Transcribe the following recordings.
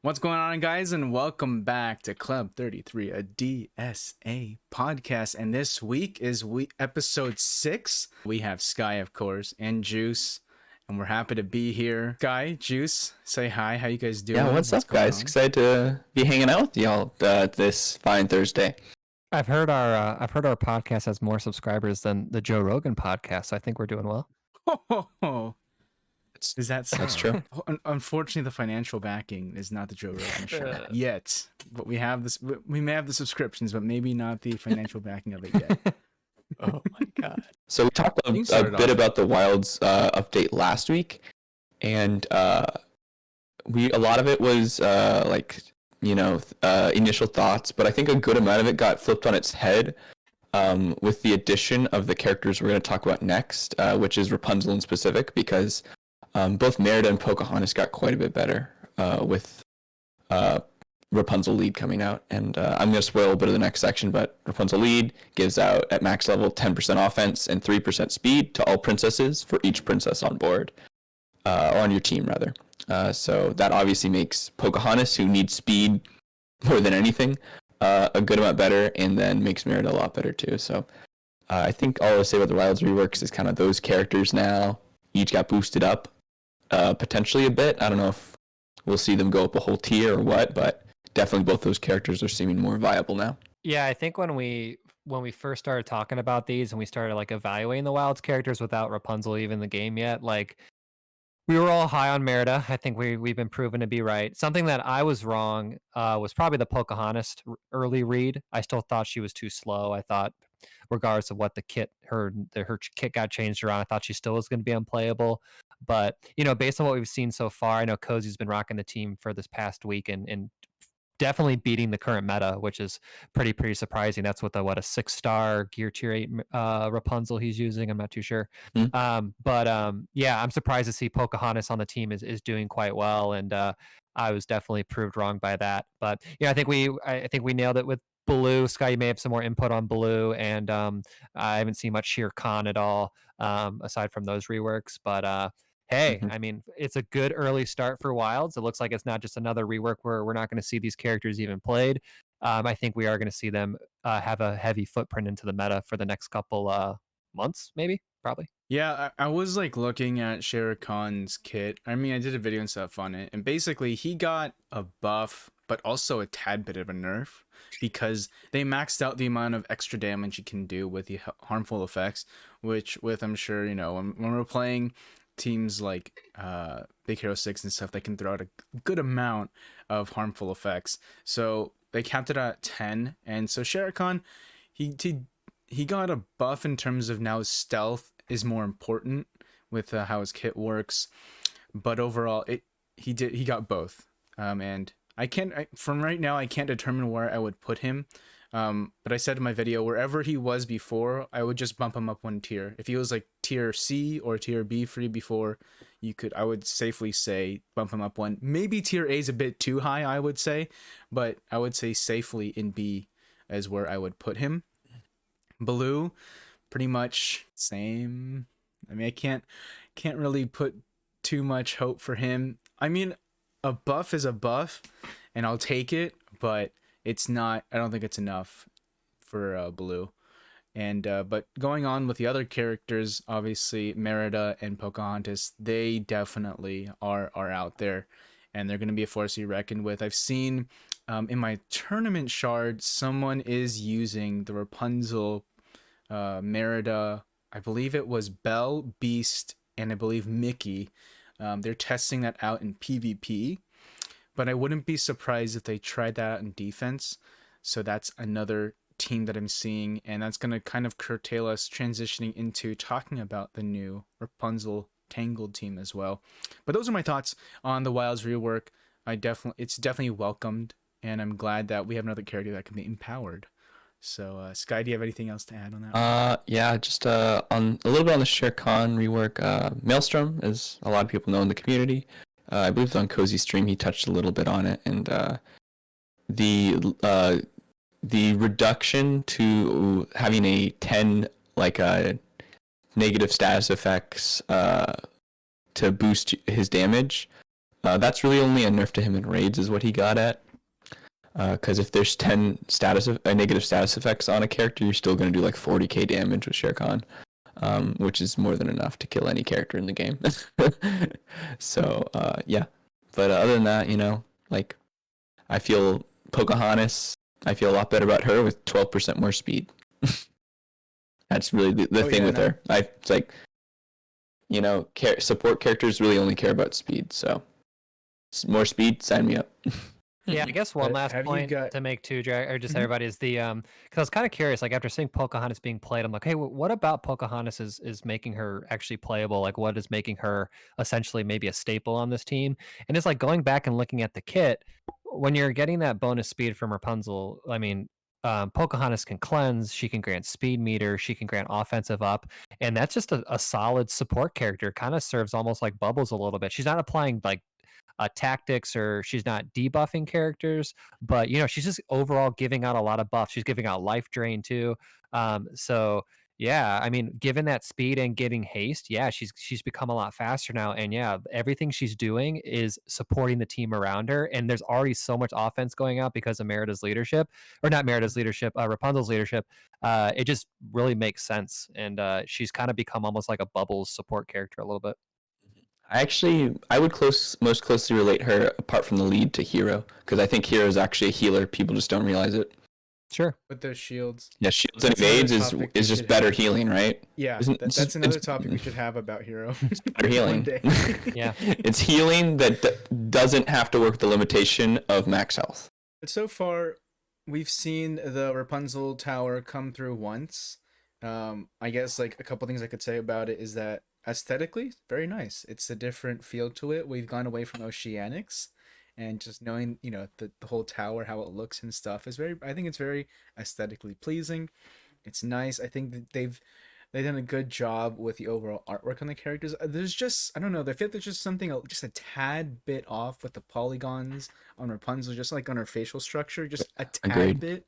What's going on, guys, and welcome back to Club 33, a DSA podcast. And this week is episode 6. We have Sky, of course, and Juice, and we're happy to be here. Sky, Juice, say hi. How you guys doing? Yeah, what's up, going guys? on? Excited to be hanging out with y'all this fine Thursday. I've heard our podcast has more subscribers than the Joe Rogan podcast. So I think we're doing well. Oh, is that so? That's true. Unfortunately, the financial backing is not the Joe Rogan show yet, but we have this. We may have the subscriptions, but maybe not the financial backing of it yet. Oh my god! So we talked a bit off. about the Wilds update last week, and a lot of it was initial thoughts, but I think a good amount of it got flipped on its head with the addition of the characters we're going to talk about next, which is Rapunzel in specific, because both Merida and Pocahontas got quite a bit better with Rapunzel lead coming out. And I'm going to spoil a bit of the next section, but Rapunzel lead gives out at max level 10% offense and 3% speed to all princesses for each princess on board, or on your team, rather. So that obviously makes Pocahontas, who needs speed more than anything, a good amount better, and then makes Merida a lot better too. So I think all I'll say about the Wilds reworks is kind of those characters now each got boosted up potentially a bit. I don't know if we'll see them go up a whole tier or what, but definitely both those characters are seeming more viable now. Yeah, I think when we first started talking about these and we started like evaluating the Wilds characters without Rapunzel even in the game yet, like we were all high on Merida. I think we've been proven to be right. Something that I was wrong was probably the Pocahontas early read. I still thought she was too slow. I thought, regardless of what the kit her kit got changed around, I thought she still was going to be unplayable. But based on what we've seen so far, I know Cozy's been rocking the team for this past week and definitely beating the current meta, which is pretty surprising. That's what a 6-star gear tier 8 Rapunzel he's using. I'm not too sure. Mm. Yeah, I'm surprised to see Pocahontas on the team is doing quite well, and I was definitely proved wrong by that. But yeah, I think we nailed it with Blue. Sky, you may have some more input on Blue, and I haven't seen much Shere Khan at all, aside from those reworks. But hey, I mean, it's a good early start for Wilds. It looks like it's not just another rework where we're not going to see these characters even played. I think we are going to see them have a heavy footprint into the meta for the next couple months, maybe, probably. Yeah, I was like looking at Shere Khan's kit. I mean, I did a video and stuff on it, and basically he got a buff, but also a tad bit of a nerf because they maxed out the amount of extra damage you can do with the harmful effects, which with, I'm sure, when we're playing teams like Big Hero 6 and stuff, they can throw out a good amount of harmful effects. So they capped it at 10, and so Shere Khan, he got a buff in terms of now stealth is more important with how his kit works, but overall he got both. And from right now I can't determine where I would put him. But I said in my video, wherever he was before, I would just bump him up one tier. If he was like tier C or tier B free before, I would safely say bump him up one. Maybe tier A is a bit too high, I would say, but I would say safely in B is where I would put him. Blue, pretty much same. I mean, I can't really put too much hope for him. I mean, a buff is a buff, and I'll take it, but it's not. I don't think it's enough for Blue. And but going on with the other characters, obviously Merida and Pocahontas, they definitely are out there, and they're going to be a force to be reckoned with. I've seen in my tournament shard, someone is using the Rapunzel, Merida, I believe it was Belle, Beast, and I believe Mickey. They're testing that out in PvP, but I wouldn't be surprised if they tried that out in defense. So that's another team that I'm seeing, and that's going to kind of curtail us transitioning into talking about the new Rapunzel Tangled team as well. But those are my thoughts on the Wilds rework. It's definitely welcomed, and I'm glad that we have another character that can be empowered. So, Sky, do you have anything else to add on that? Yeah, just on a little bit on the Shere Khan rework. Maelstrom, as a lot of people know in the community, I believe on Cozy's stream he touched a little bit on it, and the reduction to having a 10 negative status effects to boost his damage That's really only a nerf to him in raids is what he got at. Because if there's 10 negative status effects on a character, you're still going to do like 40k damage with Shere Khan, which is more than enough to kill any character in the game. So yeah, but other than that, like I feel Pocahontas. I feel a lot better about her with 12% more speed. That's really the thing with her. It's like, support characters really only care about speed. So more speed, sign me up. Yeah, I guess one last have you point got- to make too, Jack, or just Mhm. everybody is the because I was kind of curious, like after seeing Pocahontas being played, I'm like, hey, what about Pocahontas is making her actually playable? Like, what is making her essentially maybe a staple on this team? And it's like going back and looking at the kit when you're getting that bonus speed from Rapunzel. I mean, Pocahontas can cleanse, she can grant speed meter, she can grant offensive up, and that's just a solid support character. Kind of serves almost like Bubbles a little bit. She's not applying like tactics, or she's not debuffing characters, but she's just overall giving out a lot of buffs. She's giving out life drain too. So yeah, I mean, given that speed and getting haste, yeah, she's become a lot faster now, and yeah, everything she's doing is supporting the team around her, and there's already so much offense going out because of Merida's leadership, or not Merida's leadership, Rapunzel's leadership. It just really makes sense, and she's kind of become almost like a Bubbles support character a little bit. I would most closely relate her, apart from the lead, to Hero, because I think Hero is actually a healer. People just don't realize it. Sure. With those shields. Yeah, shields and That's another evades topic we is just should better have. healing, right? Yeah, that's another topic we should have about Hero. Better healing. One day. Yeah. It's healing that doesn't have to work with the limitation of max health. But so far, we've seen the Rapunzel tower come through once. I guess like a couple things I could say about it is that aesthetically, very nice. It's a different feel to it. We've gone away from Oceanics, and just knowing the whole tower, how it looks and stuff is very. I think it's very aesthetically pleasing. It's nice. I think that they've done a good job with the overall artwork on the characters. There's just, I don't know, I feel like there's just something just a tad bit off with the polygons on Rapunzel, just like on her facial structure, just a tad Agreed. bit.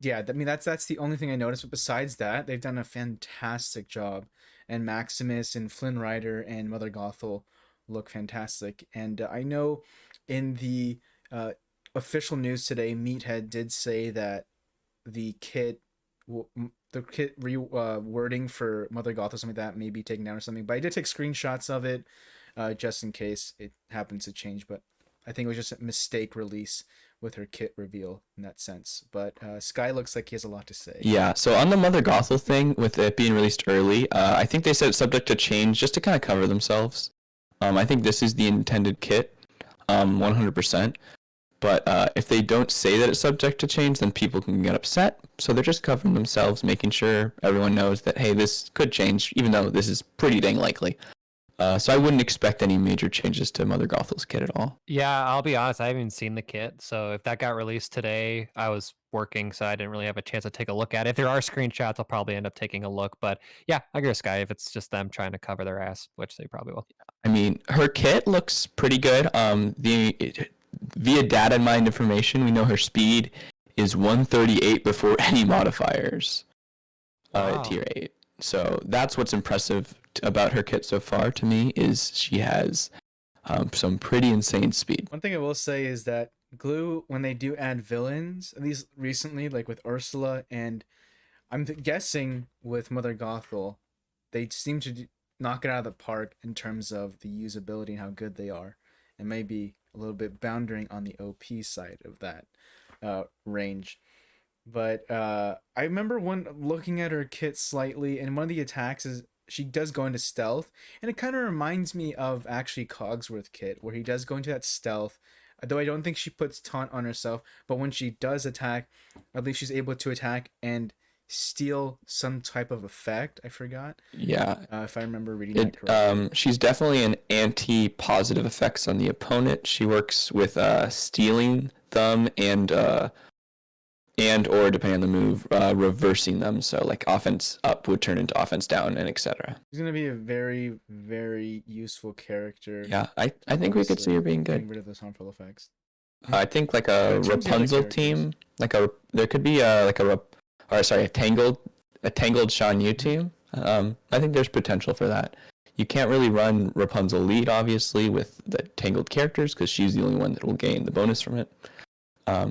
Yeah, I mean that's the only thing I noticed. But besides that, they've done a fantastic job, and Maximus and Flynn Rider and Mother Gothel look fantastic. And I know in the official news today, Meathead did say that the kit wording for Mother Gothel or something like that may be taken down or something. But I did take screenshots of it just in case it happens to change. But I think it was just a mistake release with her kit reveal in that sense. But Sky looks like he has a lot to say. Yeah, so on the Mother Gothel thing, with it being released early, I think they said it's subject to change just to kind of cover themselves. I think this is the intended kit, 100%. But if they don't say that it's subject to change, then people can get upset. So they're just covering themselves, making sure everyone knows that, hey, this could change, even though this is pretty dang likely. So I wouldn't expect any major changes to Mother Gothel's kit at all. Yeah, I'll be honest, I haven't even seen the kit. So if that got released today, I was working, so I didn't really have a chance to take a look at it. If there are screenshots, I'll probably end up taking a look. But yeah, I agree with Sky if it's just them trying to cover their ass, which they probably will. I mean, her kit looks pretty good. Via data mined information, we know her speed is 138 before any modifiers Wow. at tier 8. So that's what's impressive about her kit so far to me, is she has some pretty insane speed. One thing I will say is that Glue, when they do add villains, at least recently, like with Ursula, and I'm guessing with Mother Gothel, they seem to knock it out of the park in terms of the usability and how good they are, and maybe a little bit boundary on the OP side of that range. But I remember when looking at her kit slightly, and one of the attacks is she does go into stealth, and it kind of reminds me of actually Cogsworth kit, where he does go into that stealth. Though I don't think she puts taunt on herself, but when she does attack, I believe she's able to attack and steal some type of effect. I forgot. Yeah. If I remember reading that correctly. She's definitely an anti-positive effects on the opponent. She works with stealing them and or depending on the move, reversing them. So like offense up would turn into offense down, and etc. She's gonna be a very, very useful character. Yeah, I think we could see her being Getting good. rid of those harmful effects. I think like But a in terms of the other Rapunzel characters- team, there could be a Tangled Shan Yu team. I think there's potential for that. You can't really run Rapunzel lead, obviously, with the Tangled characters, because she's the only one that will gain the bonus from it.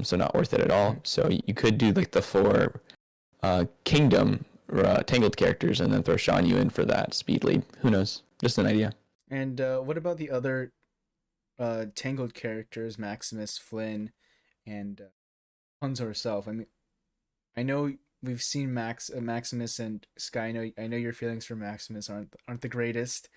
So not worth it at all. So you could do like the 4 Kingdom Tangled characters and then throw Shan Yu in for that speed lead. Who knows? Just an idea. And what about the other Tangled characters, Maximus, Flynn, and Hanzo herself? I mean, I know we've seen Maximus and Sky. I know your feelings for Maximus aren't the greatest,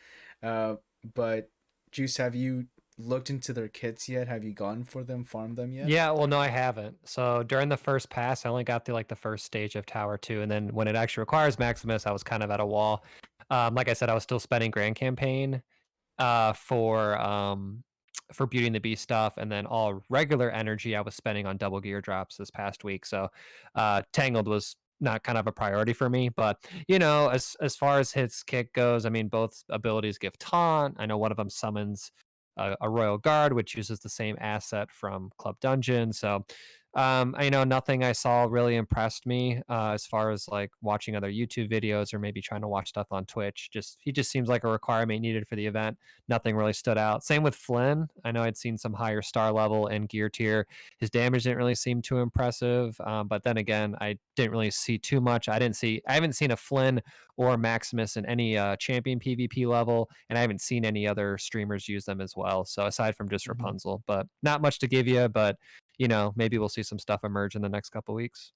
uh, but Juice, have you looked into their kits yet? Have you gone for them, farmed them yet? Yeah, well, no, I haven't. So during the first pass, I only got to like the first stage of Tower 2, and then when it actually requires Maximus, I was kind of at a wall. Like I said, I was still spending Grand Campaign uh, for um, for Beauty and the Beast stuff, and then all regular energy I was spending on double gear drops this past week. So Tangled was not kind of a priority for me, but as far as hits kick goes, I mean, both abilities give taunt. I know one of them summons a Royal Guard, which uses the same asset from Club Dungeon. So, I know nothing I saw really impressed me as far as like watching other YouTube videos or maybe trying to watch stuff on Twitch. He just seems like a requirement needed for the event. Nothing really stood out. Same with Flynn. I know I'd seen some higher star level and gear tier. His damage didn't really seem too impressive, but then again, I didn't really see too much. I haven't seen a Flynn or Maximus in any champion PvP level, and I haven't seen any other streamers use them as well. So aside from just Mm-hmm. Rapunzel, but not much to give you. But maybe we'll see some stuff emerge in the next couple weeks.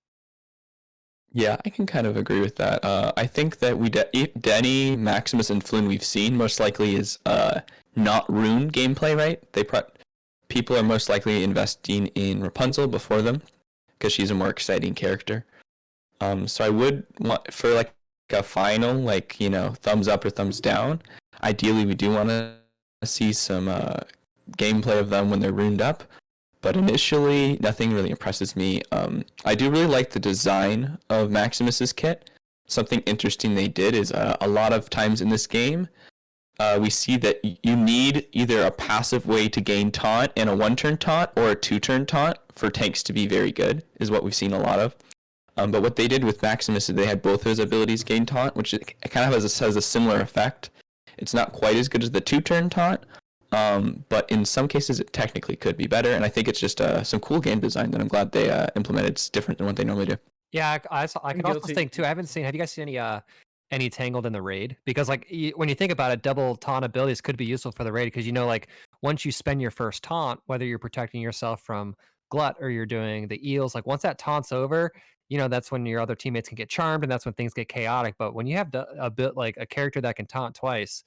Yeah, I can kind of agree with that. I think that Denny, Maximus, and Flynn we've seen most likely is not rune gameplay, right? People are most likely investing in Rapunzel before them because she's a more exciting character. So I would want for like a final, like thumbs up or thumbs down. Ideally, we do want to see some gameplay of them when they're runed up. But initially, nothing really impresses me. I do really like the design of Maximus's kit. Something interesting they did is a lot of times in this game, we see that you need either a passive way to gain taunt and a 1-turn taunt or a 2-turn taunt for tanks to be very good, is what we've seen a lot of. But what they did with Maximus is they had both of his abilities gain taunt, which it kind of has a similar effect. It's not quite as good as the 2-turn taunt, but in some cases it technically could be better, and I think it's just some cool game design that I'm glad they implemented. It's different than what they normally do. Yeah, I I'm can also guilty. think too. I haven't seen. Have you guys seen any Tangled in the raid? Because like when you think about it, double taunt abilities could be useful for the raid because like once you spend your first taunt, whether you're protecting yourself from glut or you're doing the eels, like once that taunt's over, that's when your other teammates can get charmed and that's when things get chaotic. But when you have a bit like a character that can taunt twice,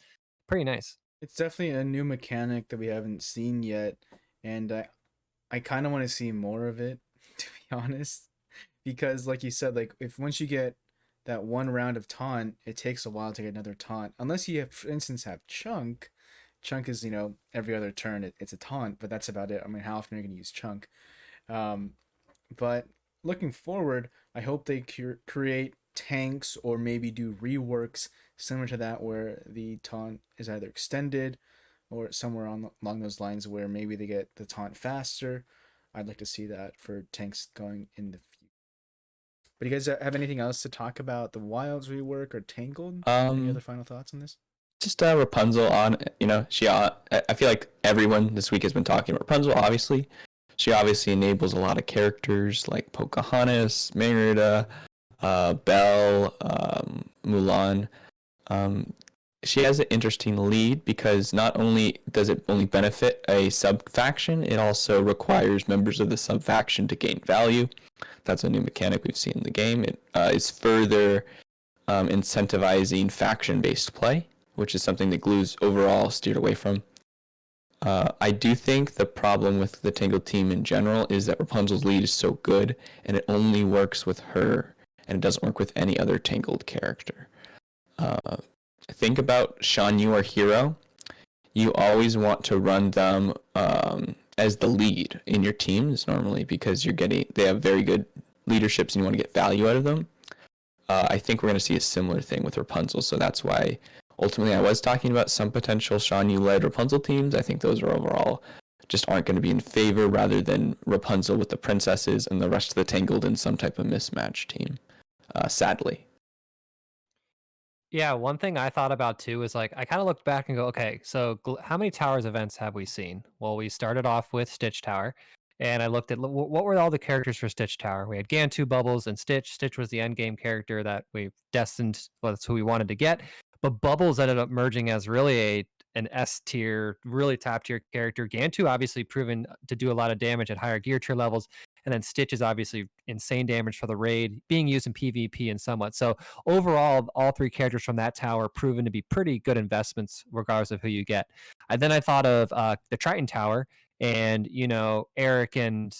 pretty nice. It's definitely a new mechanic that we haven't seen yet, and I kind of want to see more of it, to be honest, because like you said, like if once you get that one round of taunt, it takes a while to get another taunt, unless you have, for instance, have chunk. Chunk is every other turn it's a taunt, but that's about it. I mean, how often are you going to use chunk? Um, but looking forward, I hope they create tanks or maybe do reworks similar to that where the taunt is either extended or somewhere along those lines where maybe they get the taunt faster. I'd like to see that for tanks going in the future. But you guys have anything else to talk about the Wilds rework or Tangled? Any other final thoughts on this? Just Rapunzel on, she. I feel like everyone this week has been talking about Rapunzel. Obviously, she obviously enables a lot of characters like Pocahontas, Merida, Belle, Mulan. She has an interesting lead because not only does it only benefit a sub-faction, it also requires members of the sub-faction to gain value. That's a new mechanic we've seen in the game. It is further incentivizing faction-based play, which is something that Glue's overall steered away from. I do think the problem with the Tangled team in general is that Rapunzel's lead is so good, and it only works with her, and it doesn't work with any other Tangled character. Think about Shan Yu or Hero. You always want to run them as the lead in your teams normally because they have very good leaderships and you want to get value out of them. I think we're going to see a similar thing with Rapunzel, so that's why ultimately I was talking about some potential Shan Yu-led Rapunzel teams. I think those are overall just aren't going to be in favor rather than Rapunzel with the princesses and the rest of the Tangled in some type of mismatch team, sadly. Yeah, one thing I thought about too is like I kind of looked back and go, okay, so how many towers events have we seen? Well, we started off with Stitch Tower, and I looked at what were all the characters for Stitch Tower. We had Gantu, Bubbles, and Stitch. Stitch was the end game character that we destined. Well, that's who we wanted to get. But Bubbles ended up merging as really an S tier, really top tier character. Gantu obviously proven to do a lot of damage at higher gear tier levels, and then Stitch is obviously insane damage for the raid, being used in PvP and somewhat. So overall, all three characters from that tower proven to be pretty good investments, regardless of who you get. Then I thought of the Triton Tower, and Eric and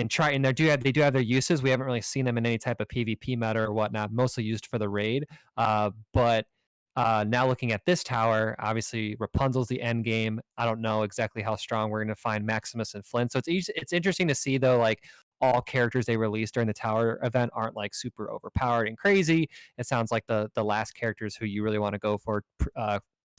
Triton. They do have their uses. We haven't really seen them in any type of PvP meta or whatnot. Mostly used for the raid, but. Now looking at this tower, obviously Rapunzel's the end game. I don't know exactly how strong we're going to find Maximus and Flynn. So it's interesting to see though, like all characters they released during the tower event aren't like super overpowered and crazy. It sounds like the last characters who you really want to go for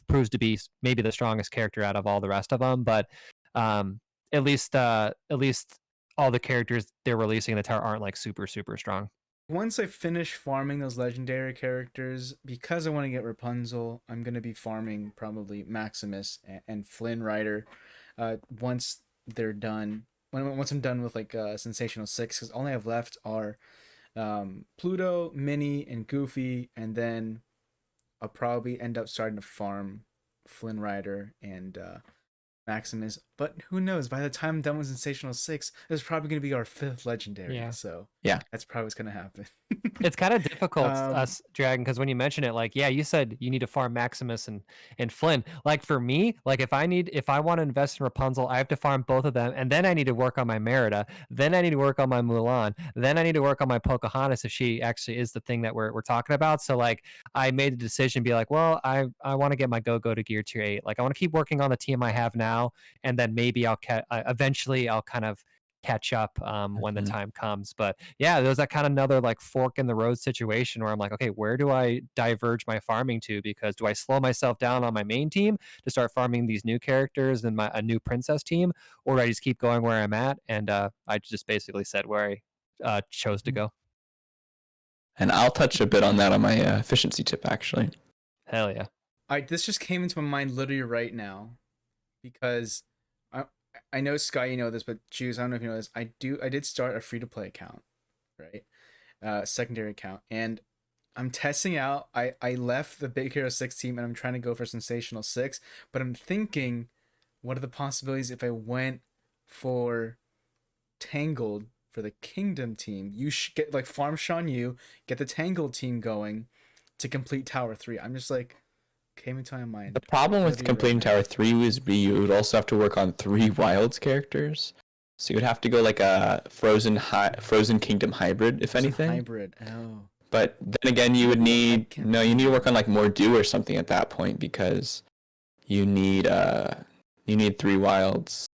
proves to be maybe the strongest character out of all the rest of them. But um, at least all the characters they're releasing in the tower aren't like super strong. Once I finish farming those legendary characters, because I want to get Rapunzel, I'm gonna be farming probably Maximus and Flynn Rider. Once they're done, once I'm done with like Sensational Six, because all I have left are Pluto, Minnie, and Goofy, and then I'll probably end up starting to farm Flynn Rider and Maximus. But who knows? By the time I'm done with Sensational Six, there's probably gonna be our fifth legendary. Yeah. So Yeah. that's probably what's gonna happen. It's kind of difficult, um, us Dragon, because when you mention it, like, yeah, you said you need to farm Maximus and Flynn. Like for me, like if I want to invest in Rapunzel, I have to farm both of them, and then I need to work on my Merida. Then I need to work on my Mulan. Then I need to work on my Pocahontas if she actually is the thing that we're talking about. So like, I made the decision, be like, well, I want to get my go to gear tier 8. Like I want to keep working on the team I have now, and then maybe eventually I'll kind of catch up when the Mhm. time comes. But yeah, there's that kind of another like fork in the road situation where I'm like, okay, where do I diverge my farming to? Because do I slow myself down on my main team to start farming these new characters and a new princess team, or do I just keep going where I'm at? And I just basically said where I chose to go. And I'll touch a bit on that on my efficiency tip, actually. Hell yeah. this just came into my mind literally right now because I I know Sky, you know this, but Juice, I don't know if you know this. I did start a free to play account, right? Secondary account, and I'm testing out. I left the Big Hero 6 team and I'm trying to go for Sensational 6, but I'm thinking, what are the possibilities if I went for Tangled for the Kingdom team? You should get like farm Shan Yu, get the Tangled team going to complete Tower 3. I'm just like, came into my The mind problem with literally right completing now. Tower 3 was you would also have to work on 3 Wilds characters. So you would have to go like a Frozen Kingdom hybrid, if Some anything. hybrid. Oh. But then again, you would you need to work on like more Dew or something at that point because you need 3 Wilds.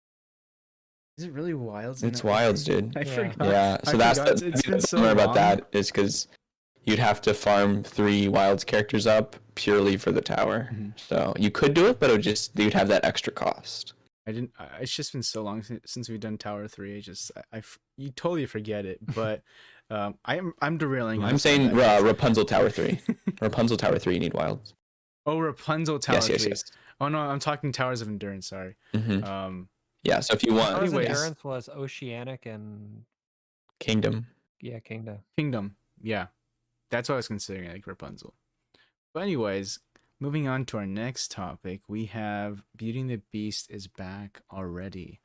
Is it really Wilds? It's Wilds, dude. I Yeah. forgot. Yeah, I so that's forgot. It's been the so bummer long. about that is because you'd have to farm 3 Wilds characters up purely for the tower. Mhm. So you could do it, but you'd have that extra cost. I didn't. It's just been so long since we've done Tower 3. You totally forget it. But I'm derailing. I'm us, my saying bad, guys. Rapunzel Tower 3. Rapunzel Tower 3, you need Wilds. Oh, Rapunzel Tower Yes, 3. yes. Oh no, I'm talking Towers of Endurance. Sorry. Hmm. Um, Yeah, so if you want Ours Anyways. Endurance was Oceanic and Kingdom. Kingdom. Kingdom. Yeah, that's what I was considering, like Rapunzel. But anyways, moving on to our next topic, we have Beauty and the Beast is back already.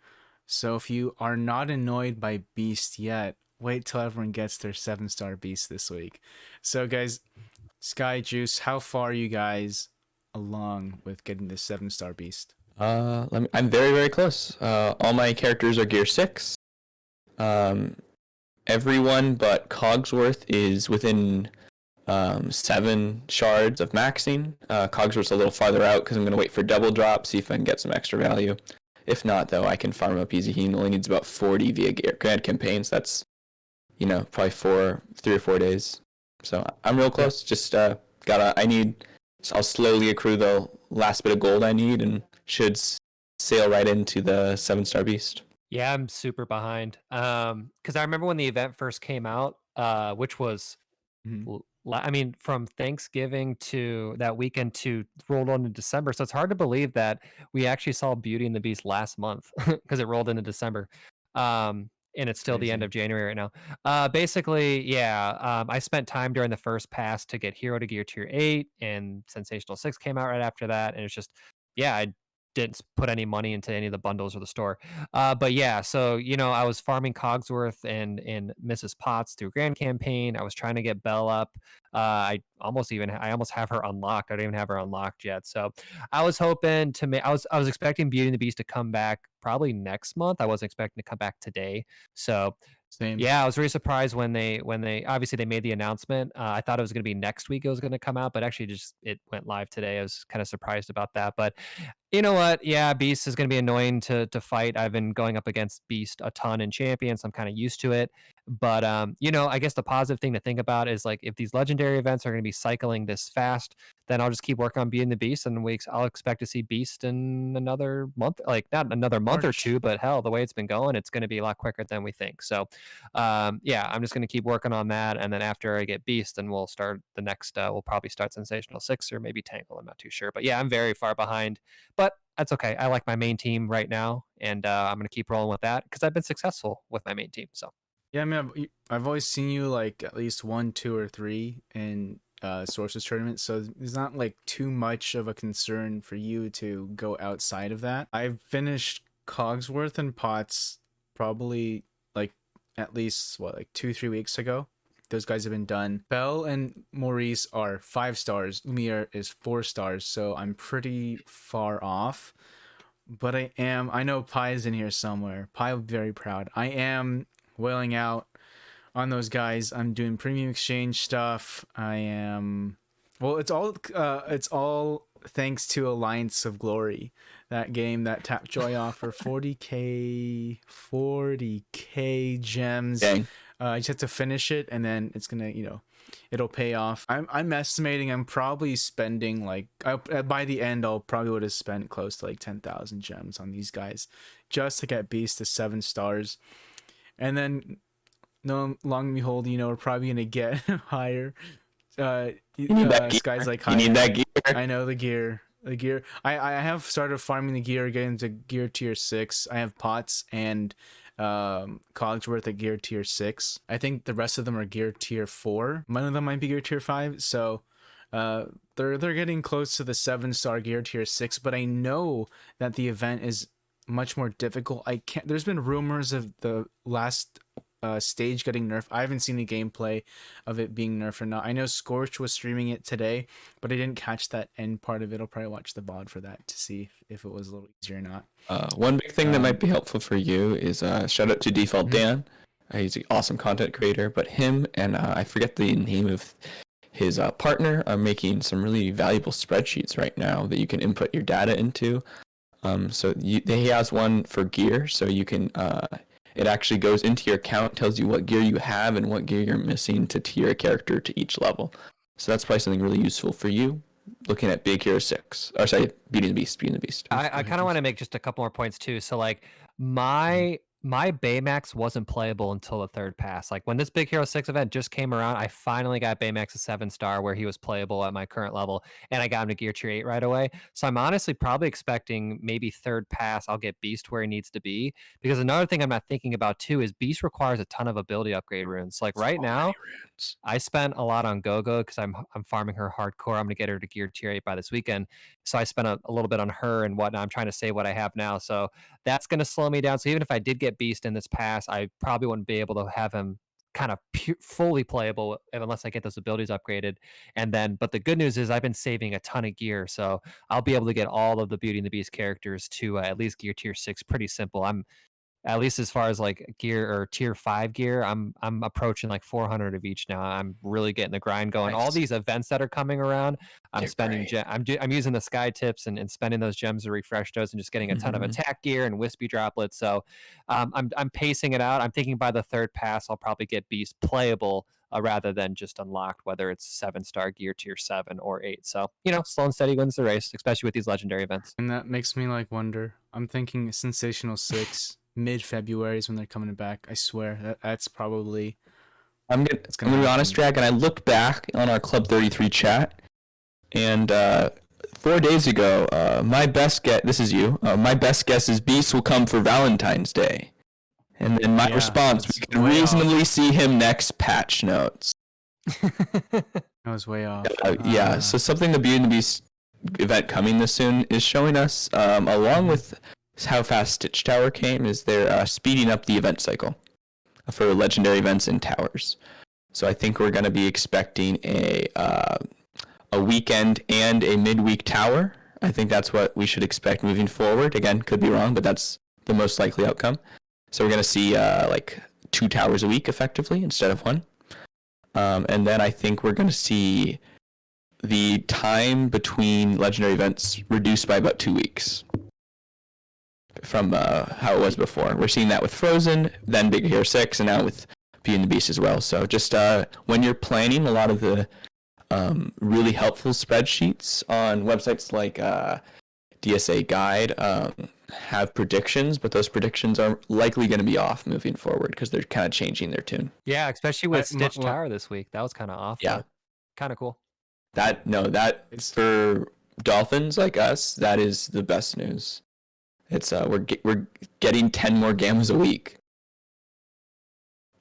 So if you are not annoyed by Beast yet, wait till everyone gets their 7-star Beast this week. So guys, Sky Juice, how far are you guys along with getting this 7-star Beast? I'm very, very close. All my characters are gear 6. Everyone but Cogsworth is within 7 shards of maxing. Cogsworth's a little farther out because I'm going to wait for double drop, see if I can get some extra value. If not, though, I can farm up easy. He only needs about 40 via grad campaigns. That's, probably 3 or 4 days. So I'm real close. Just I'll slowly accrue the last bit of gold I need and should sail right into the 7-star beast. Yeah, I'm super behind. Because I remember when the event first came out, which was Mhm. I mean, from Thanksgiving to that weekend to rolled on to December. So it's hard to believe that we actually saw Beauty and the Beast last month because it rolled into December. And it's still the end Crazy. of January right now. Basically, yeah, I spent time during the first pass to get Hero to Gear Tier 8, and Sensational 6 came out right after that. And it's just, yeah, I didn't put any money into any of the bundles or the store. But yeah, so I was farming Cogsworth and Mrs. Potts through Grand Campaign. I was trying to get Belle up. I almost have her unlocked. I don't even have her unlocked yet. So I was hoping to make. I was expecting Beauty and the Beast to come back probably next month. I wasn't expecting to come back today. So Same. yeah, I was really surprised when they obviously they made the announcement. I thought it was going to be next week it was going to come out, but actually just it went live today. I was kind of surprised about that, but you know what? Yeah, Beast is going to be annoying to fight. I've been going up against Beast a ton in Champions. So I'm kind of used to it. But I guess the positive thing to think about is like if these legendary events are going to be cycling this fast, then I'll just keep working on being the Beast, and I'll expect to see Beast in another month, like not another month or March. two, but hell, the way it's been going, it's going to be a lot quicker than we think. So, yeah, I'm just going to keep working on that, and then after I get Beast, then we'll start the next. We'll probably start Sensational 6 or maybe Tangle. I'm not too sure, but yeah, I'm very far behind, but that's okay. I like my main team right now, and I'm going to keep rolling with that because I've been successful with my main team. So Yeah, I mean, I've always seen you like at least one, two, or three in sources tournaments, so it's not like too much of a concern for you to go outside of that. I've finished Cogsworth and Potts probably like at least what, like 2, 3 weeks ago. Those guys have been done. Belle and Maurice are 5 stars. Lumiere is 4 stars, so I'm pretty far off. But I know Pi is in here somewhere. Pi will be very proud. I am wailing out on those guys. I'm doing premium exchange stuff. I am, well, it's all thanks to Alliance of Glory, that game that Tapjoy offer 40k gems. Dang. I just have to finish it, and then it's gonna, it'll pay off. I'm estimating I'm probably spending like by the end I'll probably would have spent close to like 10,000 gems on these guys just to get Beast to 7 stars, and then no long and behold, we're probably gonna get higher. You need that gear. Skies like You need higher. that gear. I know the gear. The gear. I have started farming the gear, getting to gear tier 6. I have pots and Cogsworth at gear tier 6. I think the rest of them are gear tier 4. One of them might be gear tier 5. So they're getting close to the 7-star gear tier 6, but I know that the event is much more difficult. I can't There's been rumors of the last stage getting nerfed. I haven't seen the gameplay of it being nerfed or not. I know Scorch was streaming it today, but I didn't catch that end part of it. I'll probably watch the VOD for that to see if it was a little easier or not. One big thing that might be helpful for you is shout out to Default Mhm. Dan. He's an awesome content creator, but him and I forget the name of his partner are making some really valuable spreadsheets right now that you can input your data into. He has one for gear, so you can it actually goes into your account, tells you what gear you have and what gear you're missing to tier a character to each level. So that's probably something really useful for you looking at Big Hero 6. Or sorry, Beauty and the Beast, Beauty and the Beast. I kind of want to make just a couple more points too. So like my Baymax wasn't playable until the third pass. Like when this Big Hero 6 event just came around, I finally got Baymax a 7-star where he was playable at my current level, and I got him to gear tier 8 right away. So I'm honestly probably expecting maybe third pass I'll get Beast where he needs to be. Because another thing I'm not thinking about too is Beast requires a ton of ability upgrade runes. Like right So many now, runes. I spent a lot on Gogo because I'm farming her hardcore. I'm gonna get her to gear tier 8 by this weekend. So I spent a little bit on her and whatnot. I'm trying to save what I have now. So that's gonna slow me down. So even if I did get Beast in this pass, I probably wouldn't be able to have him kind of fully playable unless I get those abilities upgraded. And then, but the good news is I've been saving a ton of gear, so I'll be able to get all of the Beauty and the Beast characters to at least gear tier 6. Pretty simple. I'm at least as far as like gear or tier 5 gear, I'm approaching like 400 of each now. I'm really getting the grind going. All Nice. these events that are coming around, I'm They're spending great. I'm using the sky tips and spending those gems to refresh those and just getting a ton of Mhm. attack gear and wispy droplets. So I'm pacing it out. I'm thinking by the third pass I'll probably get Beast playable rather than just unlocked, whether it's 7-star gear tier 7 or 8. So slow and steady wins the race, especially with these legendary events. And that makes me like wonder. I'm thinking Sensational 6 mid-February is when they're coming back. I swear that's probably it's I'm gonna gonna be happen. honest, Dragon. I looked back on our Club 33 chat, and 4 days ago, my best guess. This is you. My best guess is Beast will come for Valentine's Day, and then my Yeah, response: that's we can way reasonably off. see him next patch notes. That was way off. Yeah. So something the Beauty and the Beast event coming this soon is showing us, along Mhm. with how fast Stitch Tower came, is they're speeding up the event cycle for legendary events in towers. So I think we're going to be expecting a weekend and a midweek tower. I think that's what we should expect moving forward. Again, could be wrong, but that's the most likely outcome. So we're going to see like 2 towers a week effectively instead of one. And then I think we're going to see the time between legendary events reduced by about 2 weeks from how it was before. We're seeing that with Frozen, then Big Hero 6, and now with Beauty and the Beast as well. So just when you're planning a lot of the really helpful spreadsheets on websites like DSA Guide have predictions, but those predictions are likely going to be off moving forward because they're kind of changing their tune. Yeah, especially I, with Stitch Tower this week. That was kind of off, Yeah, but kind of cool. that it's for dolphins like us, that is the best news. It's we're getting 10 more gammas a week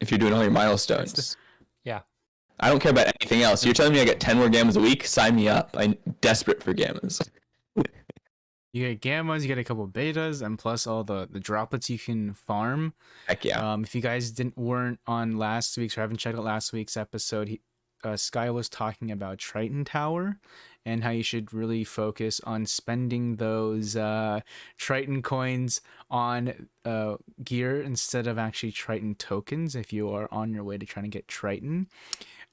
if you're doing all your milestones. Yeah. I don't care about anything else. You're telling me I get 10 more gammas a week? Sign me up. I'm desperate for gammas. You get gammas, you get a couple betas, and plus all the droplets you can farm. Heck yeah. If you guys weren't on last week's or haven't checked out last week's episode, Sky was talking about Triton Tower and how you should really focus on spending those Triton coins on gear instead of actually Triton tokens if you are on your way to trying to get Triton.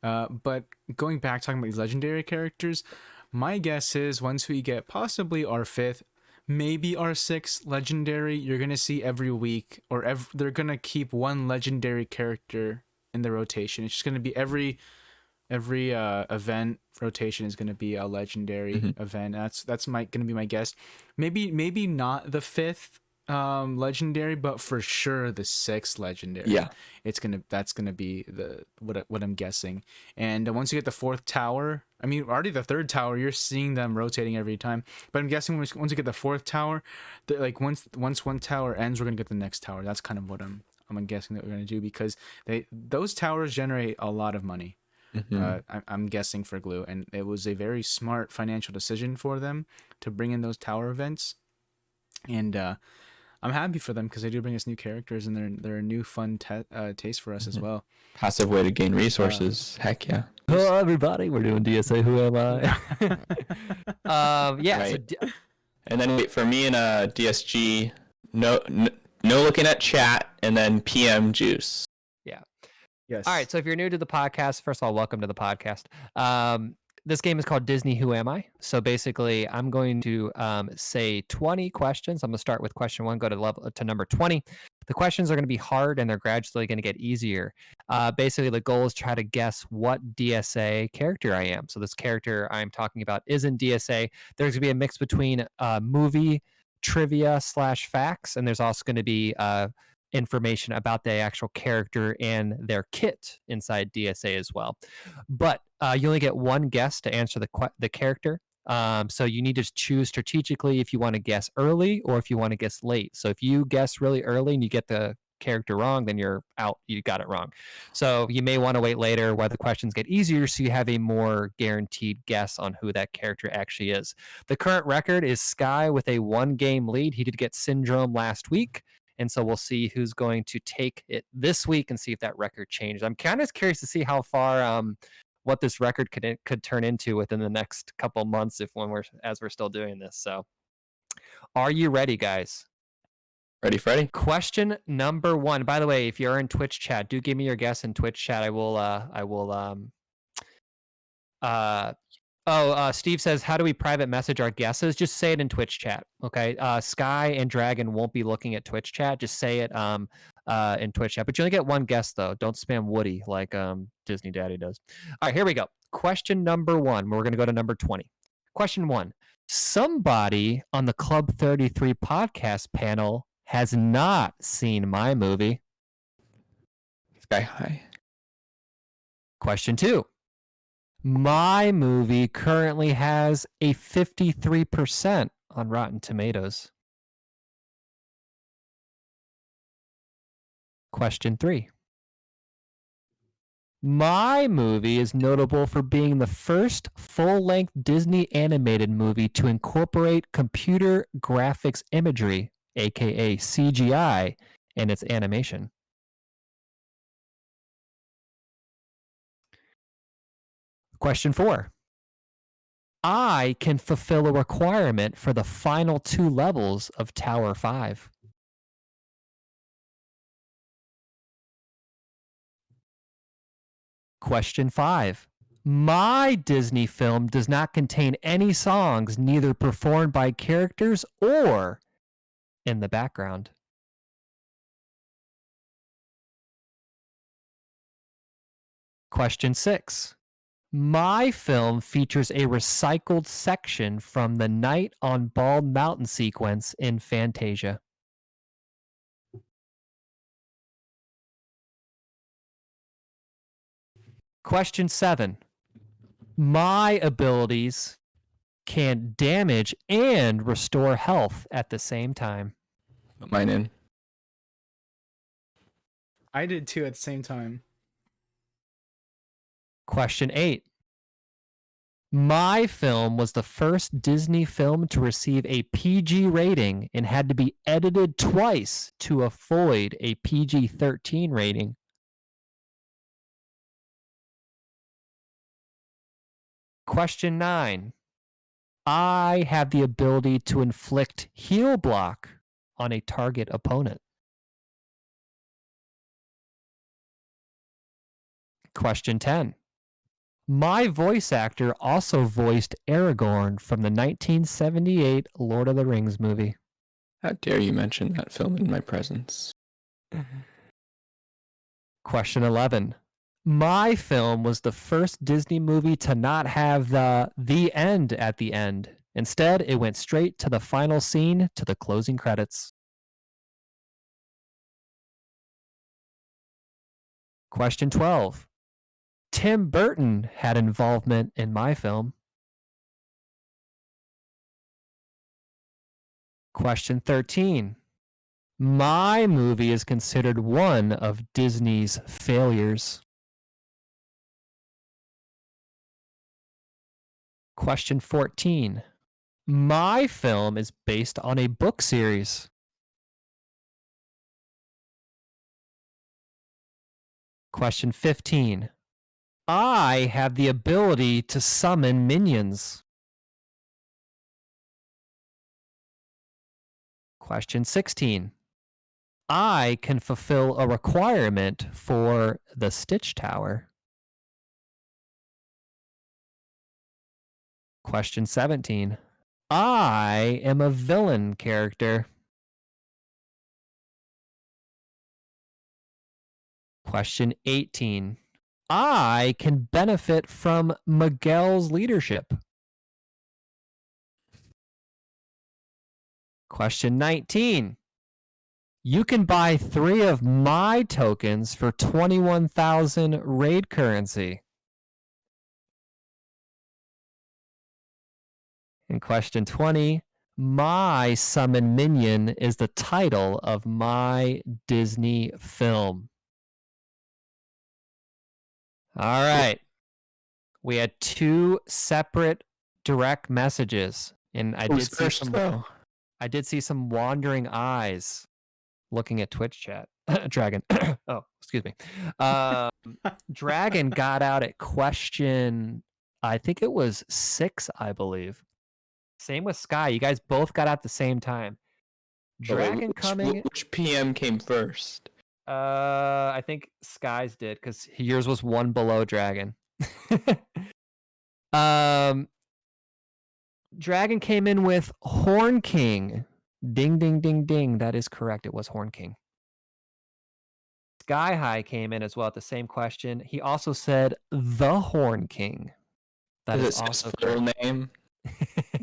But going back, talking about these legendary characters, my guess is once we get possibly our fifth, maybe our sixth legendary, you're gonna see every week, or they're gonna keep one legendary character in the rotation. It's just gonna be every event rotation is gonna be a legendary Mm-hmm. event. That's gonna be my guess. Maybe not the fifth legendary, but for sure the sixth legendary. Yeah. That's gonna be what I'm guessing. And once you get the fourth tower, I mean already the third tower, you're seeing them rotating every time. But I'm guessing once you get the fourth tower, like once one tower ends, we're gonna get the next tower. That's kind of what I'm guessing that we're gonna do, because those towers generate a lot of money. Mm-hmm. I'm guessing for Glue, and it was a very smart financial decision for them to bring in those tower events. And I'm happy for them because they do bring us new characters, and they're a new fun taste for us as Mm-hmm. well. Passive way to gain resources. Heck yeah. Hello, everybody. We're doing DSA. Who am I? Yeah. Right. And then wait for me and DSG. No looking at chat, and then PM juice. Yeah. Yes. All right. So if you're new to the podcast, first of all, welcome to the podcast. This game is called Disney Who Am I? So basically, I'm going to say 20 questions. I'm going to start with question 1, go to number 20. The questions are going to be hard, and they're gradually going to get easier. Basically, the goal is to try to guess what DSA character I am. So this character I'm talking about isn't DSA. There's going to be a mix between movie trivia / facts, and there's also going to be information about the actual character and their kit inside DSA as well. But you only get one guess to answer the character. So you need to choose strategically if you want to guess early or if you want to guess late. So if you guess really early and you get the character wrong, then you're out. You got it wrong. So you may want to wait later where the questions get easier so you have a more guaranteed guess on who that character actually is. The current record is Sky with a 1-game lead. He did get Syndrome last week. And so we'll see who's going to take it this week and see if that record changes. I'm kind of curious to see how far what this record could turn into within the next couple months as we're still doing this. So, are you ready, guys? Ready, Freddy? Question number 1. By the way, if you're in Twitch chat, do give me your guess in Twitch chat. Steve says, how do we private message our guesses? Just say it in Twitch chat. Okay. Sky and Dragon won't be looking at Twitch chat. Just say it in Twitch chat. But you only get one guess, though. Don't spam Woody like Disney Daddy does. All right, here we go. Question number 1. We're going to go to number 20. Question 1. Somebody on the Club 33 podcast panel has not seen my movie. Sky High. Question 2. My movie currently has a 53% on Rotten Tomatoes. Question 3. My movie is notable for being the first full-length Disney animated movie to incorporate computer graphics imagery, aka CGI, in its animation. Question 4. I can fulfill a requirement for the final 2 levels of Tower 5. Question 5. My Disney film does not contain any songs neither performed by characters or in the background. Question 6. My film features a recycled section from the Night on Bald Mountain sequence in Fantasia. Question 7. My abilities can damage and restore health at the same time. Put mine in. I did too at the same time. Question 8. My film was the first Disney film to receive a PG rating and had to be edited twice to avoid a PG-13 rating. Question 9. I have the ability to inflict heal block on a target opponent. Question 10. My voice actor also voiced Aragorn from the 1978 Lord of the Rings movie. How dare you mention that film in my presence? Question 11. My film was the first Disney movie to not have the end at the end. Instead, it went straight to the final scene to the closing credits. Question 12. Tim Burton had involvement in my film. Question 13. My movie is considered one of Disney's failures. Question 14. My film is based on a book series. Question 15. I have the ability to summon minions. Question 16. I can fulfill a requirement for the Stitch Tower. Question 17. I am a villain character. Question 18. I can benefit from Miguel's leadership. Question 19. You can buy 3 of my tokens for 21,000 raid currency. And question 20. My summon minion is the title of my Disney film. All right. We had 2 separate direct messages, and I did see some wandering eyes looking at Twitch chat. Dragon. Oh, excuse me. Dragon got out at question, I think it was 6, I believe. Same with Sky. You guys both got out at the same time. Dragon coming. Which PM came first? I think Sky's did because yours was 1 below Dragon. Dragon came in with Horn King. Ding, ding, ding, ding. That is correct. It was Horn King. Sky High came in as well at the same question. He also said the Horn King. That is also his full name.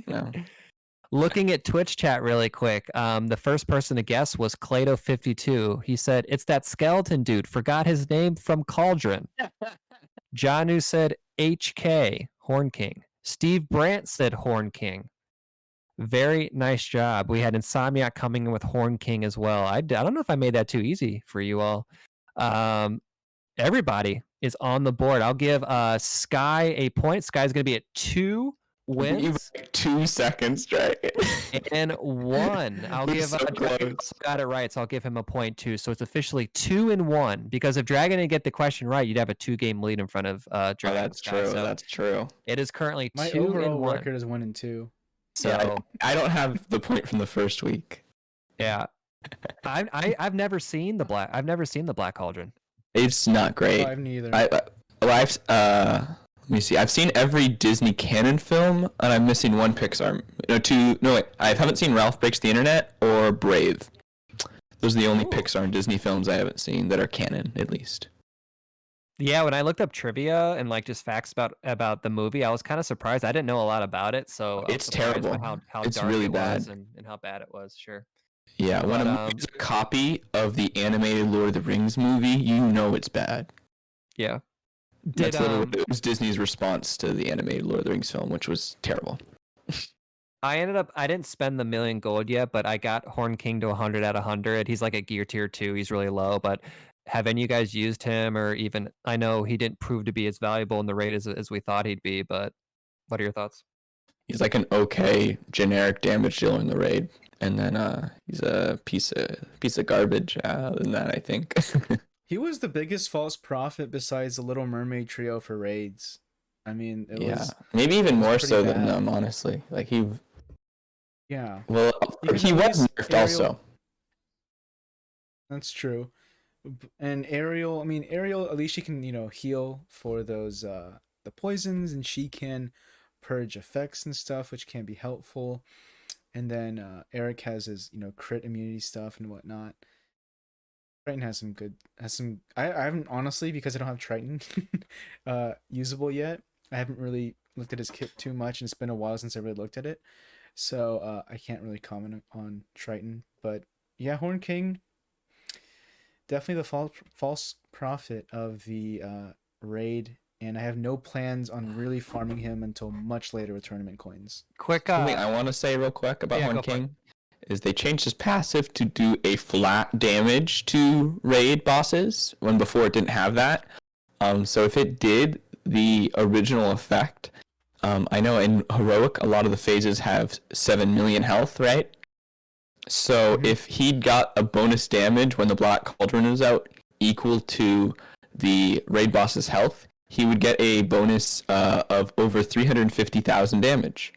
No. Looking at Twitch chat really quick, the first person to guess was Clado52. He said, it's that skeleton dude. Forgot his name from Cauldron. Janu said HK, Horn King. Steve Brandt said Horn King. Very nice job. We had Insomniac coming in with Horn King as well. I don't know if I made that too easy for you all. Everybody is on the board. I'll give Sky a point. Sky's going to be at 2 wins. 2 seconds, right? And 1. I'll We're give so Dragon close. got it right, so I'll give him a point too. So it's officially 2-1. Because if Dragon didn't get the question right, you'd have a 2-game lead in front of Dragon. That's Sky. true. So That's true. it is currently My 2-1. overall record is 1-2. So Yeah, I don't have the point from the first week. yeah, I've never seen the Black Cauldron. It's not great. I've neither. Let me see. I've seen every Disney canon film, and I'm missing one Pixar. No, wait. I haven't seen Ralph Breaks the Internet or Brave. Those are the only Pixar and Disney films I haven't seen that are canon, at least. Yeah, when I looked up trivia and like just facts about the movie, I was kind of surprised. I didn't know a lot about it, so I was It's surprised by terrible. how It's dark really it was bad. and how bad it was. Sure. Yeah, when But, a movie's a copy of the animated Lord of the Rings movie, you know it's bad. Yeah. That's literally it was Disney's response to the animated Lord of the Rings film, which was terrible. I didn't spend the million gold yet, but I got Horn King to 100 out of 100. He's like a gear tier 2. He's really low, but have any of you guys used him or even, I know he didn't prove to be as valuable in the raid as we thought he'd be, but what are your thoughts? He's like an okay generic damage dealer in the raid, and then he's a piece of garbage. Than that, I think. He was the biggest false prophet besides the Little Mermaid trio for raids. I mean, it was maybe even more pretty so than bad. them, honestly. Like he Yeah, was at least nerfed Ariel- also. that's true. And Ariel, I mean, Ariel, at least she can, heal for those the poisons, and she can purge effects and stuff, which can be helpful. And then Eric has his, crit immunity stuff and whatnot. Triton has some. I haven't, honestly, because I don't have Triton usable yet. I haven't really looked at his kit too much, and it's been a while since I really looked at it. So I can't really comment on Triton. But yeah, Horn King, definitely the false prophet of the raid, and I have no plans on really farming him until much later with tournament coins. Quick, Something I want to say real quick about Horn go for it. King is they changed his passive to do a flat damage to raid bosses when before it didn't have that. So if it did the original effect, I know in heroic a lot of the phases have 7 million health, right? So if he'd got a bonus damage when the Black Cauldron is out equal to the raid boss's health, he would get a bonus of over 350,000 damage.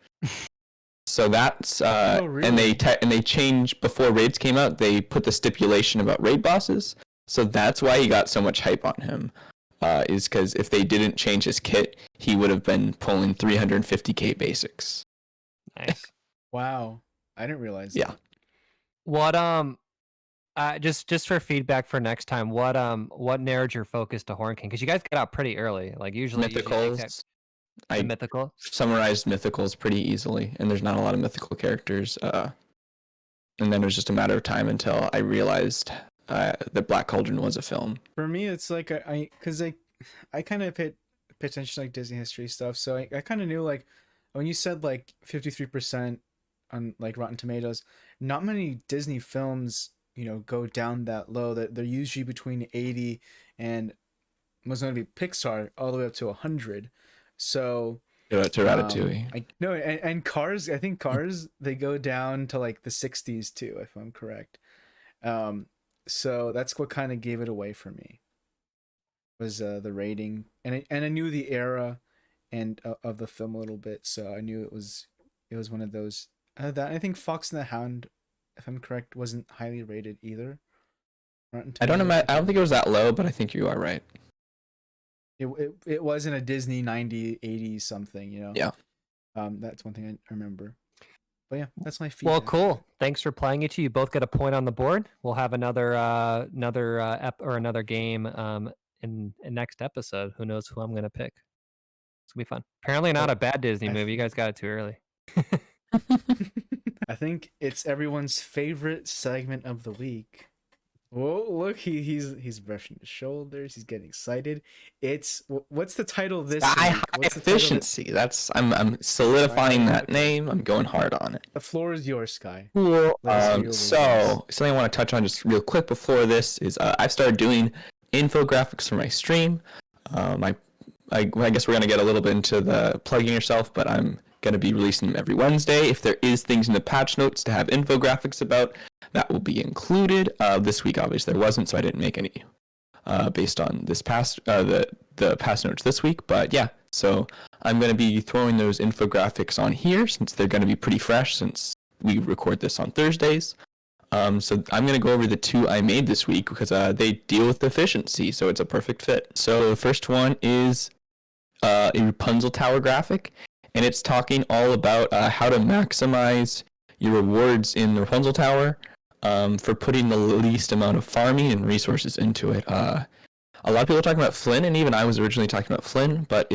So that's Oh, really? and they changed before raids came out. They put the stipulation about raid bosses, so that's why he got so much hype on him. Is because if they didn't change his kit, he would have been pulling 350k basics. Nice. Wow, I didn't realize. Yeah. What just for feedback for next time, what narrowed your focus to Horn King? Because you guys get out pretty early. Like usually Mythicals. the mythical. Summarized mythicals pretty easily, and there's not a lot of mythical characters. And then it was just a matter of time until I realized that Black Cauldron was a film. For me, it's like I kind of pay attention to like Disney history stuff, so I kind of knew, like, when you said like 53% on like Rotten Tomatoes, not many Disney films go down that low. That they're usually between 80 and most notably Pixar all the way up to 100. So To Ratatouille. and Cars, I think Cars they go down to like the 60s too, if I'm correct. So that's what kind of gave it away for me, was the rating, and I knew the era and of the film a little bit, so I knew it was one of those that I think Fox and the Hound, if I'm correct, wasn't highly rated either. I don't think it was that low, but I think you are right. It wasn't a Disney 90, 80 something, Yeah. That's one thing I remember. But yeah, that's my feedback. Well, cool. Thanks for playing it. You both get a point on the board. We'll have another game in next episode. Who knows who I'm gonna pick? It's gonna be fun. Apparently not a bad Disney movie. You guys got it too early. I think it's everyone's favorite segment of the week. Whoa, look, he's brushing his shoulders. He's getting excited. What's the title this Sky high week? What's the title? efficiency. I'm Sky solidifying High. that Okay, name. I'm going hard on it. the floor is yours, Sky. Cool. Let us hear your wisdoms. So something I want to touch on just real quick before this is I've started doing infographics for my stream. I guess we're gonna get a little bit into the plugging yourself, but I'm gonna be releasing them every Wednesday. If there is things in the patch notes to have infographics about, that will be included. This week, obviously, there wasn't, so I didn't make any based on this past the past notes this week. But yeah, so I'm gonna be throwing those infographics on here since they're gonna be pretty fresh since we record this on Thursdays. So I'm going to go over the two I made this week because they deal with efficiency, so it's a perfect fit. So the first one is a Rapunzel Tower graphic, and it's talking all about how to maximize your rewards in the Rapunzel Tower for putting the least amount of farming and resources into it. A lot of people are talking about Flynn, and even I was originally talking about Flynn, but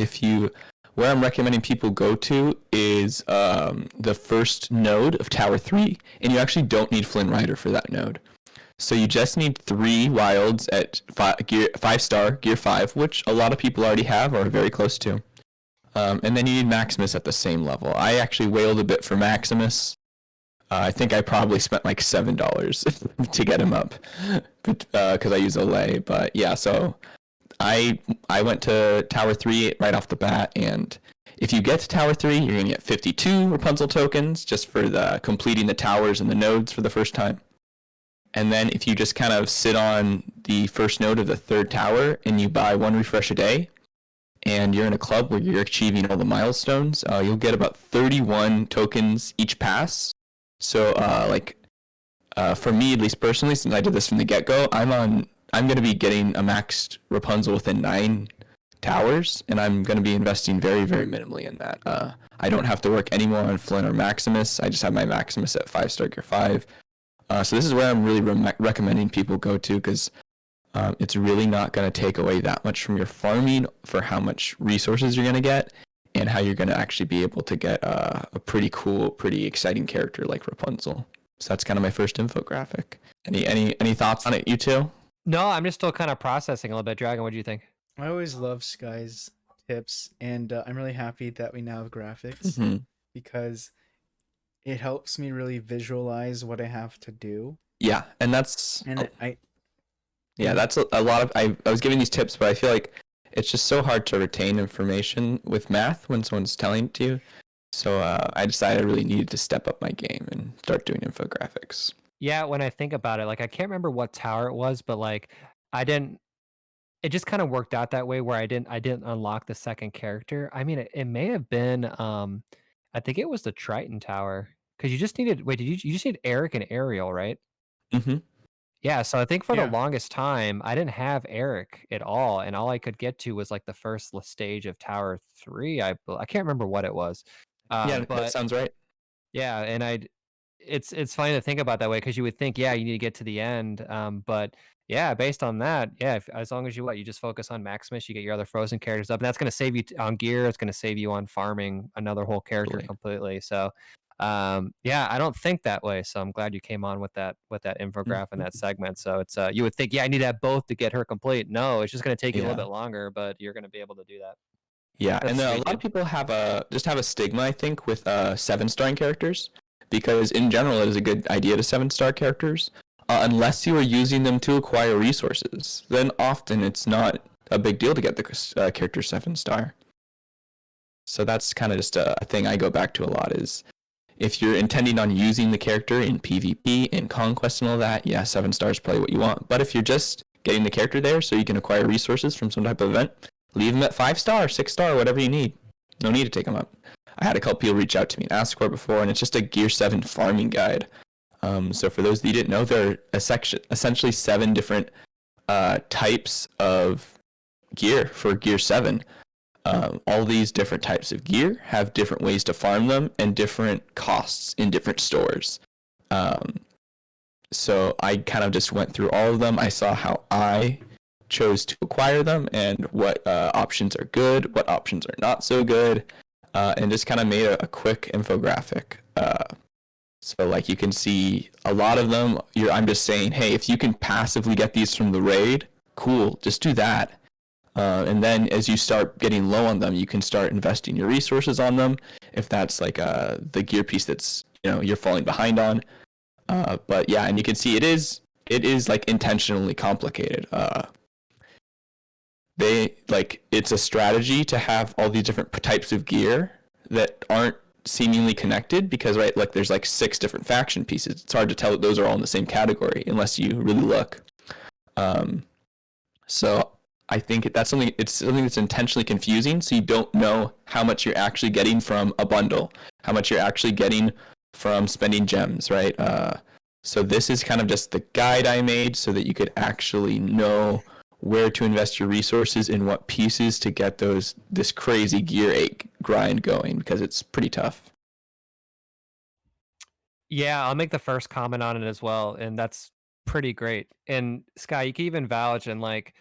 where I'm recommending people go to is the first node of Tower 3, and you actually don't need Flynn Rider for that node. So you just need 3 wilds at 5-star, Gear 5, which a lot of people already have or are very close to. And then you need Maximus at the same level. I actually wailed a bit for Maximus. I think I probably spent like $7 to get him up because I use Olay. But yeah, so I went to Tower 3 right off the bat, and if you get to Tower 3, you're going to get 52 Rapunzel tokens just for the completing the towers and the nodes for the first time. And then if you just kind of sit on the first node of the third tower and you buy 1 refresh a day, and you're in a club where you're achieving all the milestones, you'll get about 31 tokens each pass. So for me, at least personally, since I did this from the get-go, I'm going to be getting a maxed Rapunzel within 9 towers, and I'm going to be investing very, very minimally in that. I don't have to work anymore on Flynn or Maximus. I just have my Maximus at 5-star Gear 5. So this is where I'm really recommending people go to because it's really not going to take away that much from your farming for how much resources you're going to get and how you're going to actually be able to get a pretty cool, pretty exciting character like Rapunzel. So that's kind of my first infographic. Any thoughts on it, you two? No, I'm just still kind of processing a little bit. Dragon, what do you think? I always love Sky's tips, and I'm really happy that we now have graphics Mm-hmm. because it helps me really visualize what I have to do. Yeah, and that's And I yeah, that's a lot of I was giving these tips, but I feel like it's just so hard to retain information with math when someone's telling it to you. So I decided I really needed to step up my game and start doing infographics. Yeah, when I think about it, like I can't remember what tower it was, but like I didn't it just kind of worked out that way where I didn't unlock the second character. I mean, it may have been I think it was the Triton Tower because you just needed wait, you just need Eric and Ariel, right? Mm-hmm. Yeah, so I think for the yeah, longest time I didn't have Eric at all, and all I could get to was like the first stage of Tower 3. I can't remember what it was, Yeah, that but sounds right. yeah, and it's funny to think about that way because you would think, yeah, you need to get to the end, but yeah, based on that, yeah, as long as you just focus on Maximus, you get your other frozen characters up, and that's going to save you on gear. It's going to save you on farming another whole character Totally. completely. So, yeah, I don't think that way. So I'm glad you came on with that infograph and Mhm. that segment. So it's you would think, yeah, I need to have both to get her complete. No, it's just going to take you a little Yeah. bit longer, but you're going to be able to do that. Yeah, That's and a sweet, lot of dude. people have a stigma, I think, with 7-starring characters, because in general it is a good idea to 7-star characters, unless you are using them to acquire resources. Then often it's not a big deal to get the character 7-star. So that's kind of just a thing I go back to a lot is if you're intending on using the character in PvP and conquest and all that, yeah, 7-star is probably what you want. But if you're just getting the character there so you can acquire resources from some type of event, leave them at 5-star, 6-star, whatever you need. No need to take them up. I had a couple people reach out to me and ask for it before, and it's just a Gear 7 farming guide. So for those that you didn't know, there are essentially 7 different types of gear for Gear 7. All these different types of gear have different ways to farm them and different costs in different stores. So I kind of just went through all of them. I saw how I chose to acquire them and what options are good, what options are not so good, and just kind of made a quick infographic. So like you can see a lot of them. I'm just saying, hey, if you can passively get these from the raid, cool, just do that. And then as you start getting low on them, you can start investing your resources on them. If that's like the gear piece that's you're falling behind on. But yeah, and you can see it is like intentionally complicated. It's a strategy to have all these different types of gear that aren't seemingly connected because like there's like 6 different faction pieces. It's hard to tell that those are all in the same category unless you really look. So I think it's something that's intentionally confusing, so you don't know how much you're actually getting from a bundle, how much you're actually getting from spending gems, right? So this is kind of just the guide I made so that you could actually know where to invest your resources in what pieces to get this crazy gear 8 grind going, because it's pretty tough. Yeah, I'll make the first comment on it as well, and that's pretty great. And Sky, you can even vouch, and like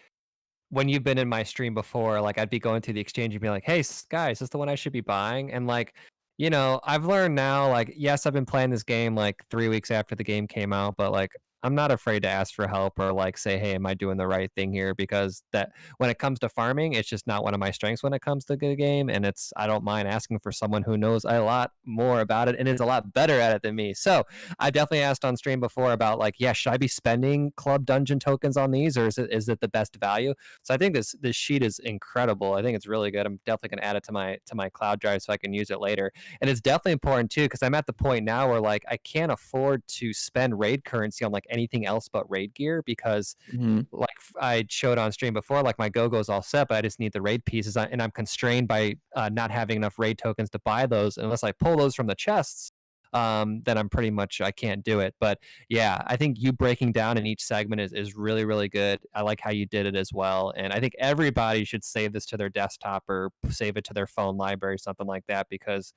when you've been in my stream before, like I'd be going to the exchange and be like, "Hey, Sky, is this the one I should be buying?" And like, I've learned now, like, yes, I've been playing this game like 3 weeks after the game came out, but like I'm not afraid to ask for help or like say, "Hey, am I doing the right thing here?" Because that when it comes to farming, it's just not one of my strengths when it comes to the game, and I don't mind asking for someone who knows a lot more about it and is a lot better at it than me. So I definitely asked on stream before about like, yeah, should I be spending club dungeon tokens on these, or is it the best value? So I think this sheet is incredible. I think it's really good. I'm definitely going to add it to my cloud drive so I can use it later. And it's definitely important too because I'm at the point now where like I can't afford to spend raid currency on like anything else but raid gear because Mm-hmm. like I showed on stream before, like my go-go's all set, but I just need the raid pieces, and I'm constrained by not having enough raid tokens to buy those unless I pull those from the chests. Then I'm pretty much I can't do it. But yeah, I think you breaking down in each segment is really really good. I like how you did it as well, and I think everybody should save this to their desktop or save it to their phone library, something like that, because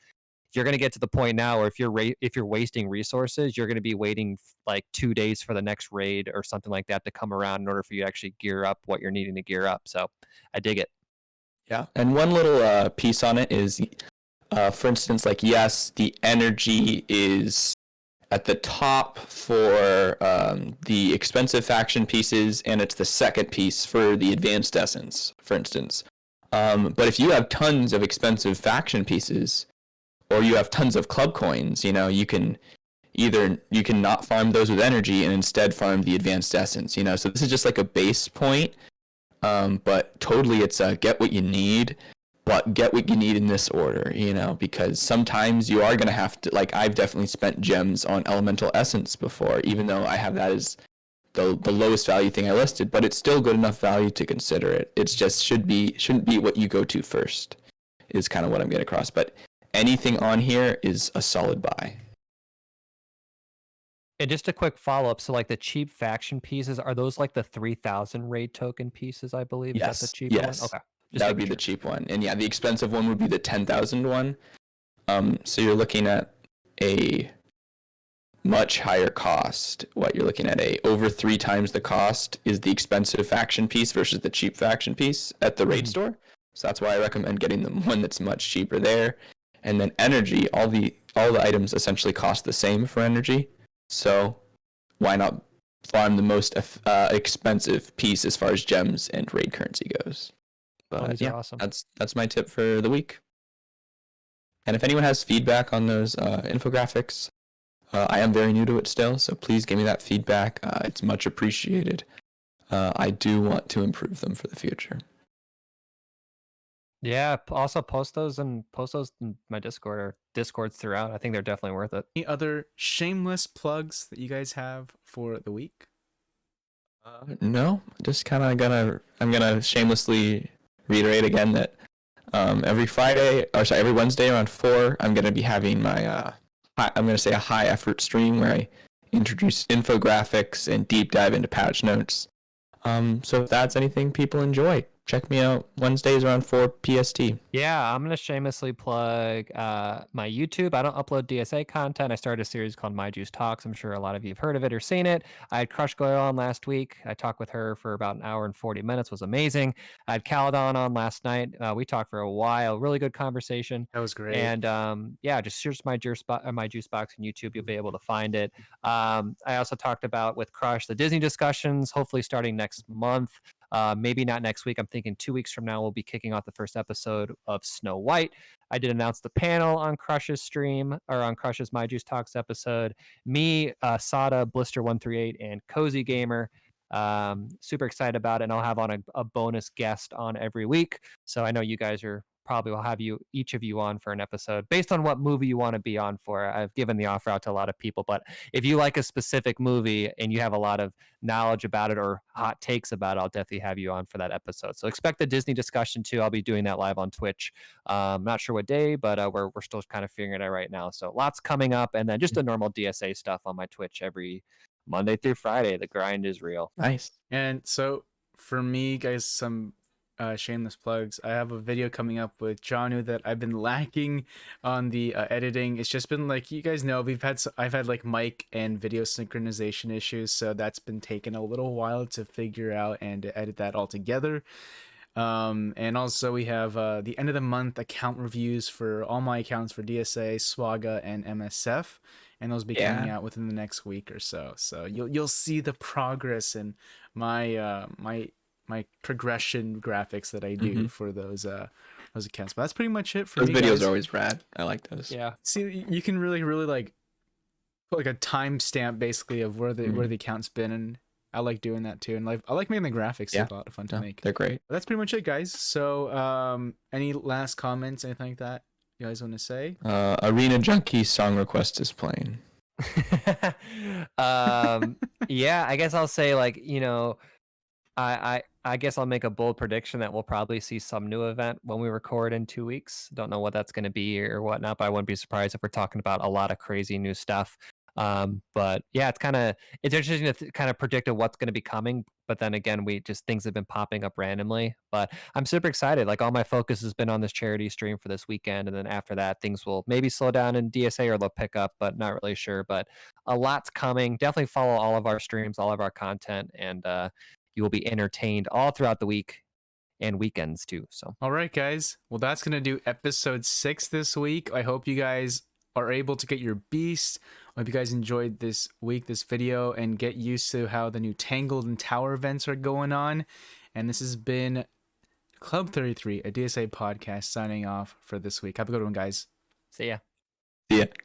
you're going to get to the point now where if you're wasting resources, you're going to be waiting like 2 days for the next raid or something like that to come around in order for you to actually gear up what you're needing to gear up. So I dig it. Yeah, and one little piece on it is, for instance, like yes, the energy is at the top for the expensive faction pieces, and it's the second piece for the advanced essence, for instance. But if you have tons of expensive faction pieces, or you have tons of club coins, you can not farm those with energy and instead farm the advanced essence. So this is just like a base point, but totally it's get what you need, but get what you need in this order, because sometimes you are going to have to, like I've definitely spent gems on elemental essence before, even though I have that as the lowest value thing I listed, but it's still good enough value to consider it. It's just shouldn't be what you go to first is kind of what I'm getting across. But anything on here is a solid buy. And just a quick follow up. So, like the cheap faction pieces, are those like the 3,000 raid token pieces? I believe is that the cheaper one? Okay, just that would be making the cheap one, and yeah, the expensive one would be the 10,000 one. So you're looking at a much higher cost. What you're looking at over 3 times the cost is the expensive faction piece versus the cheap faction piece at the raid store. So that's why I recommend getting the one that's much cheaper there. And then energy, all the items essentially cost the same for energy. So why not farm the most expensive piece as far as gems and raid currency goes? But these yeah, are awesome. that's my tip for the week. And if anyone has feedback on those infographics, I am very new to it still, so please give me that feedback. It's much appreciated. I do want to improve them for the future. Yeah, also post those in my Discord or Discords throughout. I think they're definitely worth it. Any other shameless plugs that you guys have for the week? No, just kind of I'm gonna shamelessly reiterate again that every Wednesday around 4, I'm gonna be having my I'm gonna say a high effort stream where I introduce infographics and deep dive into patch notes. So if that's anything people enjoy, check me out Wednesdays around 4 PST. Yeah, I'm gonna shamelessly plug my YouTube. I don't upload DSA content. I started a series called My Juice Talks. I'm sure a lot of you have heard of it or seen it. I had Crush Goyle on last week. I talked with her for about an hour and 40 minutes. It was amazing. I had Caledon on last night. We talked for a while. Really good conversation. That was great. And yeah, just search my juice box on YouTube. You'll be able to find it. I also talked about with Crush the Disney discussions. Hopefully starting next month. Maybe not next week. I'm thinking 2 weeks from now, we'll be kicking off the first episode of Snow White. I did announce the panel on Crush's stream or on Crush's My Juice Talks episode. Me, Sada, Blister138, and Cozy Gamer. Super excited about it. And I'll have on a bonus guest on every week. So I know you guys are probably will have each of you on for an episode based on what movie you want to be on for. I've given the offer out to a lot of people, but if you like a specific movie and you have a lot of knowledge about it or hot takes about it, I'll definitely have you on for that episode. So expect the Disney discussion too. I'll be doing that live on Twitch. Not sure what day, but we're still kind of figuring it out right now. So lots coming up, and then just the normal DSA stuff on my Twitch every Monday through Friday. The grind is real. Nice. And so for me, guys, some shameless plugs. I have a video coming up with Janu that I've been lacking on the editing. It's just been like you guys know I've had like mic and video synchronization issues, so that's been taking a little while to figure out and to edit that all together. And also we have the end of the month account reviews for all my accounts for DSA, Swaga, and MSF, and those will be coming out within the next week or so. So you'll see the progress in my my progression graphics that I do for those accounts. But that's pretty much it for Those me, videos guys. are always rad. I like those. Yeah. See, you can really like put like a timestamp basically of where the account's been, and I like doing that too. And like I like making the graphics. Yeah. It's a lot of fun to No, make. they're great. But that's pretty much it, guys. So any last comments, anything like that you guys want to say? Arena Junkie song request is playing. Yeah, I guess I'll say like, I guess I'll make a bold prediction that we'll probably see some new event when we record in 2 weeks. Don't know what that's going to be or whatnot, but I wouldn't be surprised if we're talking about a lot of crazy new stuff. But yeah, it's interesting to kind of predict what's going to be coming. But then again, things have been popping up randomly. But I'm super excited. Like all my focus has been on this charity stream for this weekend, and then after that, things will maybe slow down in DSA or they'll pick up, but not really sure. But a lot's coming. Definitely follow all of our streams, all of our content, and you will be entertained all throughout the week and weekends too. So All right, guys. Well, that's gonna do episode 6 this week. I hope you guys are able to get your beast. I hope you guys enjoyed this video, and get used to how the new Tangled and Tower events are going on. And this has been Club 33, a DSA podcast, signing off for this week. Have a good one, guys. see ya. See ya.